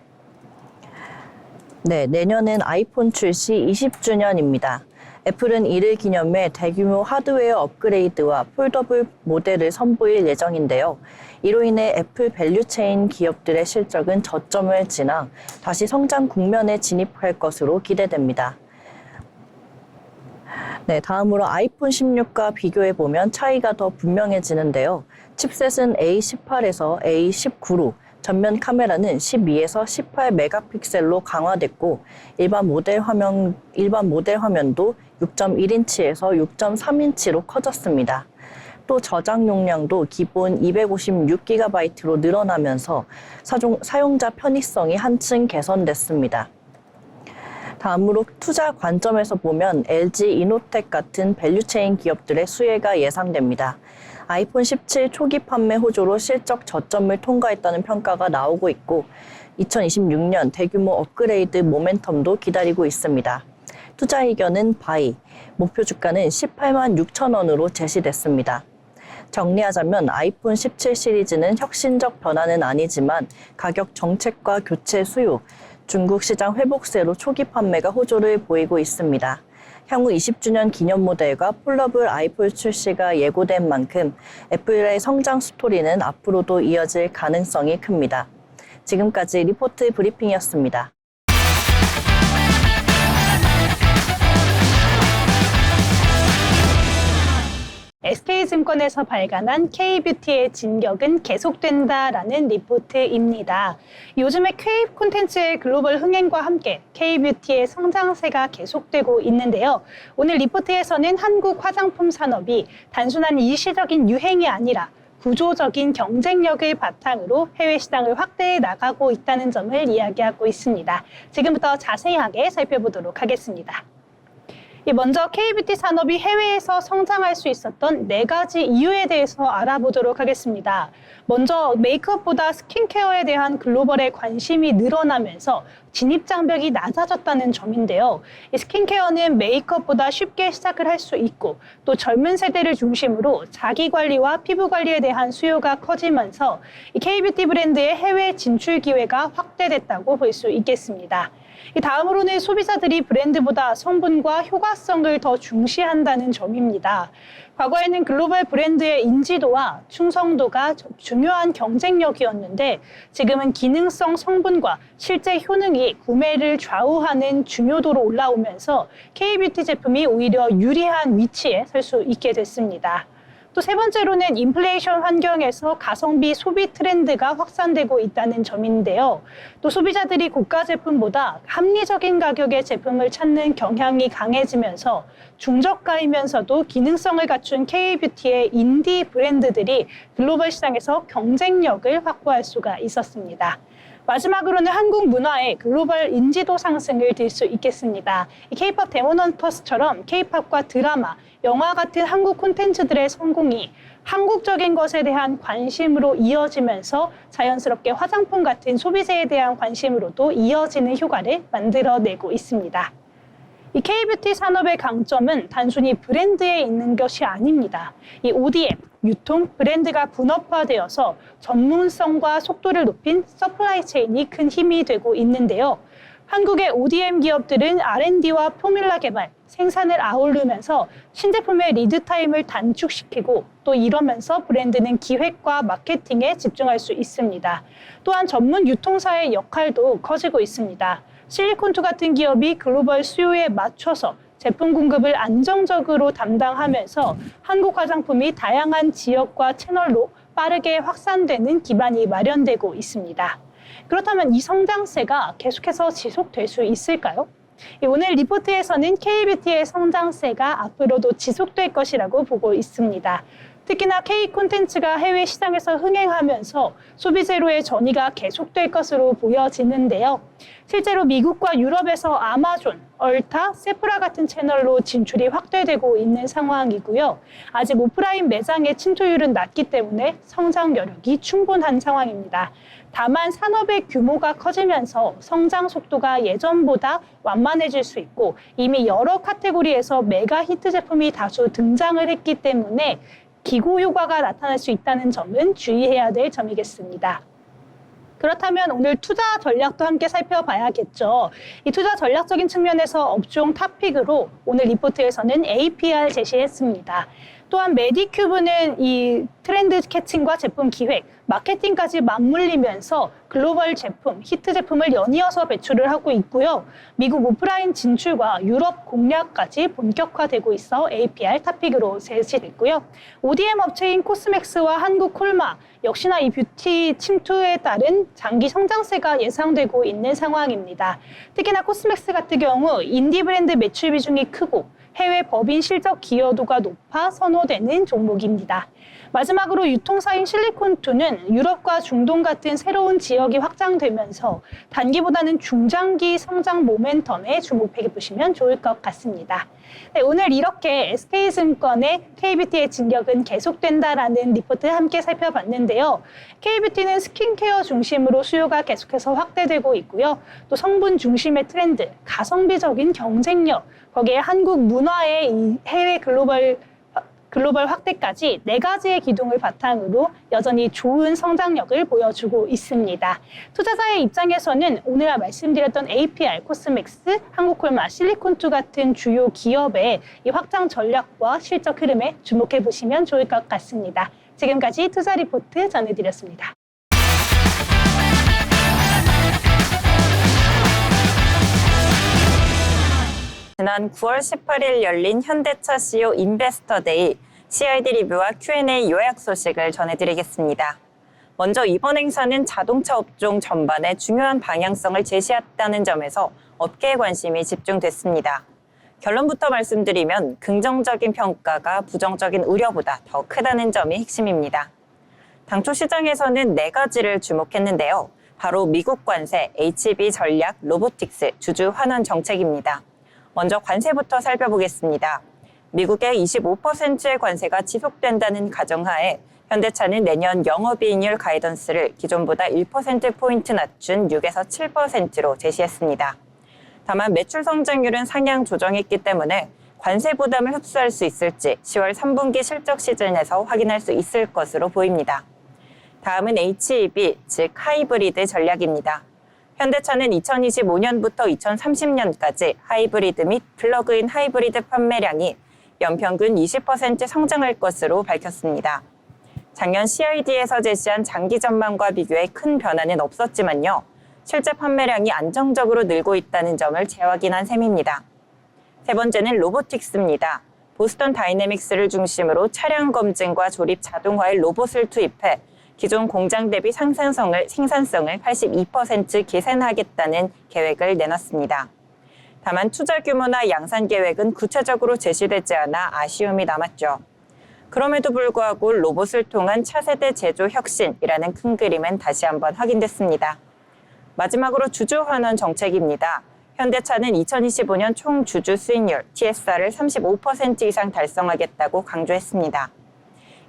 G: 네, 내년은 아이폰 출시 20주년입니다. 애플은 이를 기념해 대규모 하드웨어 업그레이드와 폴더블 모델을 선보일 예정인데요. 이로 인해 애플 밸류체인 기업들의 실적은 저점을 지나 다시 성장 국면에 진입할 것으로 기대됩니다. 네, 다음으로 아이폰 16과 비교해보면 차이가 더 분명해지는데요. 칩셋은 A18에서 A19로, 전면 카메라는 12에서 18 메가픽셀로 강화됐고 일반 모델 화면도 6.1인치에서 6.3인치로 커졌습니다. 또 저장 용량도 기본 256GB로 늘어나면서 사용자 편의성이 한층 개선됐습니다. 다음으로 투자 관점에서 보면 LG 이노텍 같은 밸류체인 기업들의 수혜가 예상됩니다. 아이폰 17 초기 판매 호조로 실적 저점을 통과했다는 평가가 나오고 있고 2026년 대규모 업그레이드 모멘텀도 기다리고 있습니다. 투자 의견은 바이, 목표 주가는 18만 6천 원으로 제시됐습니다. 정리하자면 아이폰 17 시리즈는 혁신적 변화는 아니지만 가격 정책과 교체 수요, 중국 시장 회복세로 초기 판매가 호조를 보이고 있습니다. 향후 20주년 기념 모델과 폴더블 아이폴 출시가 예고된 만큼 애플의 성장 스토리는 앞으로도 이어질 가능성이 큽니다. 지금까지 리포트 브리핑이었습니다.
H: SK증권에서 발간한 K뷰티의 진격은 계속된다라는 리포트입니다. 요즘에 K 콘텐츠의 글로벌 흥행과 함께 K뷰티의 성장세가 계속되고 있는데요. 오늘 리포트에서는 한국 화장품 산업이 단순한 일시적인 유행이 아니라 구조적인 경쟁력을 바탕으로 해외 시장을 확대해 나가고 있다는 점을 이야기하고 있습니다. 지금부터 자세하게 살펴보도록 하겠습니다. 먼저 K뷰티 산업이 해외에서 성장할 수 있었던 4가지 이유에 대해서 알아보도록 하겠습니다. 먼저 메이크업보다 스킨케어에 대한 글로벌의 관심이 늘어나면서 진입장벽이 낮아졌다는 점인데요. 이 스킨케어는 메이크업보다 쉽게 시작을 할 수 있고 또 젊은 세대를 중심으로 자기관리와 피부관리에 대한 수요가 커지면서 이 K뷰티 브랜드의 해외 진출 기회가 확대됐다고 볼 수 있겠습니다. 다음으로는 소비자들이 브랜드보다 성분과 효과성을 더 중시한다는 점입니다. 과거에는 글로벌 브랜드의 인지도와 충성도가 중요한 경쟁력이었는데 지금은 기능성 성분과 실제 효능이 구매를 좌우하는 중요도로 올라오면서 K뷰티 제품이 오히려 유리한 위치에 설 수 있게 됐습니다. 또 세 번째로는 인플레이션 환경에서 가성비 소비 트렌드가 확산되고 있다는 점인데요. 또 소비자들이 고가 제품보다 합리적인 가격의 제품을 찾는 경향이 강해지면서 중저가이면서도 기능성을 갖춘 K뷰티의 인디 브랜드들이 글로벌 시장에서 경쟁력을 확보할 수가 있었습니다. 마지막으로는 한국 문화의 글로벌 인지도 상승을 들 수 있겠습니다. K-팝 데몬헌터스처럼 K-팝과 드라마, 영화 같은 한국 콘텐츠들의 성공이 한국적인 것에 대한 관심으로 이어지면서 자연스럽게 화장품 같은 소비재에 대한 관심으로도 이어지는 효과를 만들어내고 있습니다. 이 K뷰티 산업의 강점은 단순히 브랜드에 있는 것이 아닙니다. 이 ODM, 유통, 브랜드가 분업화되어서 전문성과 속도를 높인 서플라이 체인이 큰 힘이 되고 있는데요. 한국의 ODM 기업들은 R&D와 포뮬라 개발, 생산을 아우르면서 신제품의 리드 타임을 단축시키고 또 이러면서 브랜드는 기획과 마케팅에 집중할 수 있습니다. 또한 전문 유통사의 역할도 커지고 있습니다. 실리콘투 같은 기업이 글로벌 수요에 맞춰서 제품 공급을 안정적으로 담당하면서 한국 화장품이 다양한 지역과 채널로 빠르게 확산되는 기반이 마련되고 있습니다. 그렇다면 이 성장세가 계속해서 지속될 수 있을까요? 오늘 리포트에서는 K뷰티의 성장세가 앞으로도 지속될 것이라고 보고 있습니다. 특히나 K 콘텐츠가 해외 시장에서 흥행하면서 소비재로의 전이가 계속될 것으로 보여지는데요. 실제로 미국과 유럽에서 아마존, 얼타, 세프라 같은 채널로 진출이 확대되고 있는 상황이고요. 아직 오프라인 매장의 침투율은 낮기 때문에 성장 여력이 충분한 상황입니다. 다만 산업의 규모가 커지면서 성장 속도가 예전보다 완만해질 수 있고 이미 여러 카테고리에서 메가 히트 제품이 다수 등장을 했기 때문에 기고 효과가 나타날 수 있다는 점은 주의해야 될 점이겠습니다. 그렇다면 오늘 투자 전략도 함께 살펴봐야겠죠. 이 투자 전략적인 측면에서 업종 탑픽으로 오늘 리포트에서는 APR 제시했습니다. 또한 메디큐브는 이 트렌드 캐칭과 제품 기획, 마케팅까지 맞물리면서 글로벌 제품, 히트 제품을 연이어서 배출을 하고 있고요. 미국 오프라인 진출과 유럽 공략까지 본격화되고 있어 APR 탑픽으로 제시됐고요. ODM 업체인 코스맥스와 한국 콜마, 역시나 이 뷰티 침투에 따른 장기 성장세가 예상되고 있는 상황입니다. 특히나 코스맥스 같은 경우 인디 브랜드 매출 비중이 크고 해외 법인 실적 기여도가 높아 선호되는 종목입니다. 마지막으로 유통사인 실리콘투는 유럽과 중동 같은 새로운 지역이 확장되면서 단기보다는 중장기 성장 모멘텀에 주목해 보시면 좋을 것 같습니다. 네, 오늘 이렇게 SK증권의 K뷰티의 진격은 계속된다라는 리포트 함께 살펴봤는데요. K뷰티는 스킨케어 중심으로 수요가 계속해서 확대되고 있고요. 또 성분 중심의 트렌드, 가성비적인 경쟁력, 거기에 한국 문화의 이 해외 글로벌 글로벌 확대까지 4가지의 기둥을 바탕으로 여전히 좋은 성장력을 보여주고 있습니다. 투자자의 입장에서는 오늘 말씀드렸던 APR, 코스맥스, 한국콜마, 실리콘투 같은 주요 기업의 이 확장 전략과 실적 흐름에 주목해 보시면 좋을 것 같습니다. 지금까지 투자 리포트 전해드렸습니다.
E: 지난 9월 18일 열린 현대차 CEO 인베스터데이 CID 리뷰와 Q&A 요약 소식을 전해드리겠습니다. 먼저 이번 행사는 자동차 업종 전반의 중요한 방향성을 제시했다는 점에서 업계의 관심이 집중됐습니다. 결론부터 말씀드리면 긍정적인 평가가 부정적인 우려보다 더 크다는 점이 핵심입니다. 당초 시장에서는 4가지를 주목했는데요. 바로 미국 관세, HB 전략, 로보틱스, 주주 환원 정책입니다. 먼저 관세부터 살펴보겠습니다. 미국의 25%의 관세가 지속된다는 가정하에 현대차는 내년 영업이익률 가이던스를 기존보다 1%포인트 낮춘 6에서 7%로 제시했습니다. 다만 매출 성장률은 상향 조정했기 때문에 관세 부담을 흡수할 수 있을지 10월 3분기 실적 시즌에서 확인할 수 있을 것으로 보입니다. 다음은 HEV, 즉 하이브리드 전략입니다. 현대차는 2025년부터 2030년까지 하이브리드 및 플러그인 하이브리드 판매량이 연평균 20% 성장할 것으로 밝혔습니다. 작년 CID에서 제시한 장기 전망과 비교해 큰 변화는 없었지만요. 실제 판매량이 안정적으로 늘고 있다는 점을 재확인한 셈입니다. 세 번째는 로보틱스입니다. 보스턴 다이내믹스를 중심으로 차량 검증과 조립 자동화에 로봇을 투입해 기존 공장 대비 생산성을 82% 개선하겠다는 계획을 내놨습니다. 다만 투자 규모나 양산 계획은 구체적으로 제시되지 않아 아쉬움이 남았죠. 그럼에도 불구하고 로봇을 통한 차세대 제조 혁신이라는 큰 그림은 다시 한번 확인됐습니다. 마지막으로 주주 환원 정책입니다. 현대차는 2025년 총 주주 수익률 TSR을 35% 이상 달성하겠다고 강조했습니다.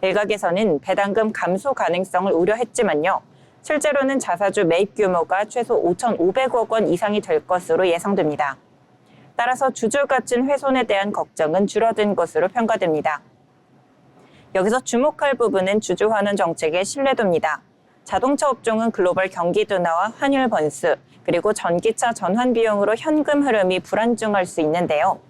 E: 일각에서는 배당금 감소 가능성을 우려했지만요. 실제로는 자사주 매입 규모가 최소 5,500억 원 이상이 될 것으로 예상됩니다. 따라서 주주 가치 훼손에 대한 걱정은 줄어든 것으로 평가됩니다. 여기서 주목할 부분은 주주 환원 정책의 신뢰도입니다. 자동차 업종은 글로벌 경기 둔화와 환율 번수, 그리고 전기차 전환 비용으로 현금 흐름이 불안정할 수 있는데요.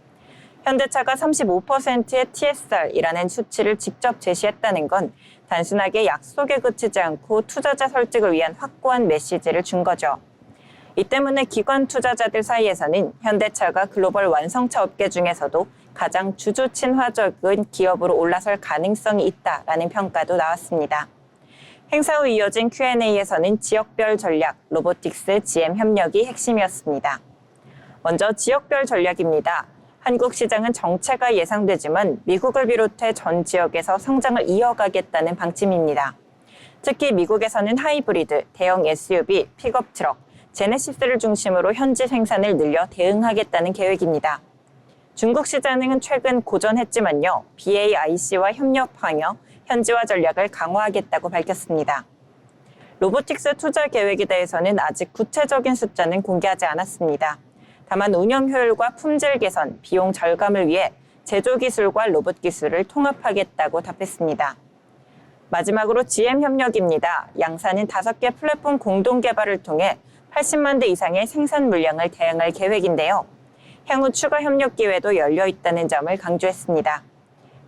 E: 현대차가 35%의 TSR이라는 수치를 직접 제시했다는 건 단순하게 약속에 그치지 않고 투자자 설득을 위한 확고한 메시지를 준 거죠. 이 때문에 기관 투자자들 사이에서는 현대차가 글로벌 완성차 업계 중에서도 가장 주주 친화적인 기업으로 올라설 가능성이 있다라는 평가도 나왔습니다. 행사 후 이어진 Q&A에서는 지역별 전략, 로보틱스, GM 협력이 핵심이었습니다. 먼저 지역별 전략입니다. 한국 시장은 정체가 예상되지만 미국을 비롯해 전 지역에서 성장을 이어가겠다는 방침입니다. 특히 미국에서는 하이브리드, 대형 SUV, 픽업 트럭, 제네시스를 중심으로 현지 생산을 늘려 대응하겠다는 계획입니다. 중국 시장은 최근 고전했지만요. BAIC와 협력 방역, 현지화 전략을 강화하겠다고 밝혔습니다. 로보틱스 투자 계획에 대해서는 아직 구체적인 숫자는 공개하지 않았습니다. 다만 운영 효율과 품질 개선, 비용 절감을 위해 제조 기술과 로봇 기술을 통합하겠다고 답했습니다. 마지막으로 GM 협력입니다. 양사는 5개 플랫폼 공동 개발을 통해 80만 대 이상의 생산 물량을 대응할 계획인데요. 향후 추가 협력 기회도 열려 있다는 점을 강조했습니다.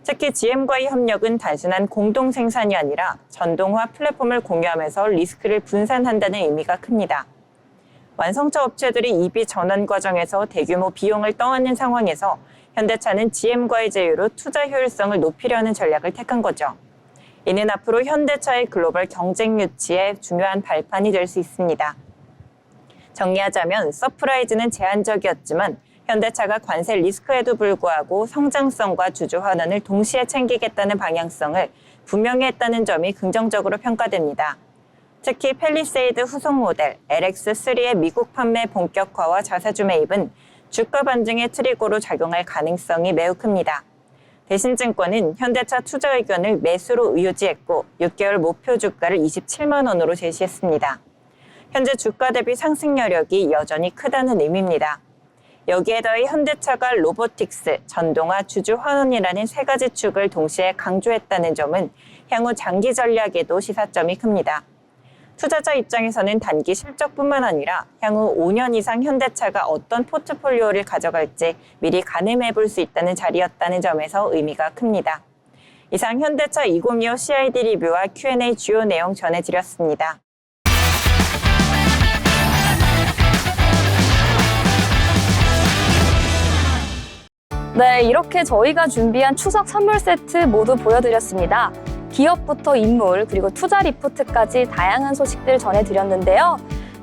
E: 특히 GM과의 협력은 단순한 공동 생산이 아니라 전동화 플랫폼을 공유하면서 리스크를 분산한다는 의미가 큽니다. 완성차 업체들이 EV 전환 과정에서 대규모 비용을 떠안는 상황에서 현대차는 GM과의 제휴로 투자 효율성을 높이려는 전략을 택한 거죠. 이는 앞으로 현대차의 글로벌 경쟁 유치에 중요한 발판이 될 수 있습니다. 정리하자면 서프라이즈는 제한적이었지만 현대차가 관세 리스크에도 불구하고 성장성과 주주 환원을 동시에 챙기겠다는 방향성을 분명히 했다는 점이 긍정적으로 평가됩니다. 특히 팰리세이드 후속 모델 LX3의 미국 판매 본격화와 자사주 매입은 주가 반등의 트리거로 작용할 가능성이 매우 큽니다. 대신증권은 현대차 투자 의견을 매수로 유지했고 6개월 목표 주가를 27만 원으로 제시했습니다. 현재 주가 대비 상승 여력이 여전히 크다는 의미입니다. 여기에 더해 현대차가 로보틱스, 전동화, 주주 환원이라는 세 가지 축을 동시에 강조했다는 점은 향후 장기 전략에도 시사점이 큽니다. 투자자 입장에서는 단기 실적뿐만 아니라 향후 5년 이상 현대차가 어떤 포트폴리오를 가져갈지 미리 가늠해 볼 수 있다는 자리였다는 점에서 의미가 큽니다. 이상 현대차 2025 CID 리뷰와 Q&A 주요 내용 전해드렸습니다.
D: 네, 이렇게 저희가 준비한 추석 선물 세트 모두 보여드렸습니다. 기업부터 인물, 그리고 투자 리포트까지 다양한 소식들 전해드렸는데요.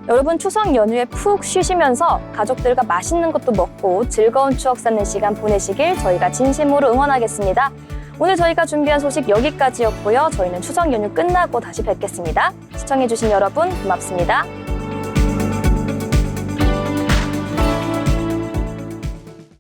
D: 여러분 추석 연휴에 푹 쉬시면서 가족들과 맛있는 것도 먹고 즐거운 추억 쌓는 시간 보내시길 저희가 진심으로 응원하겠습니다. 오늘 저희가 준비한 소식 여기까지였고요. 저희는 추석 연휴 끝나고 다시 뵙겠습니다. 시청해주신 여러분 고맙습니다.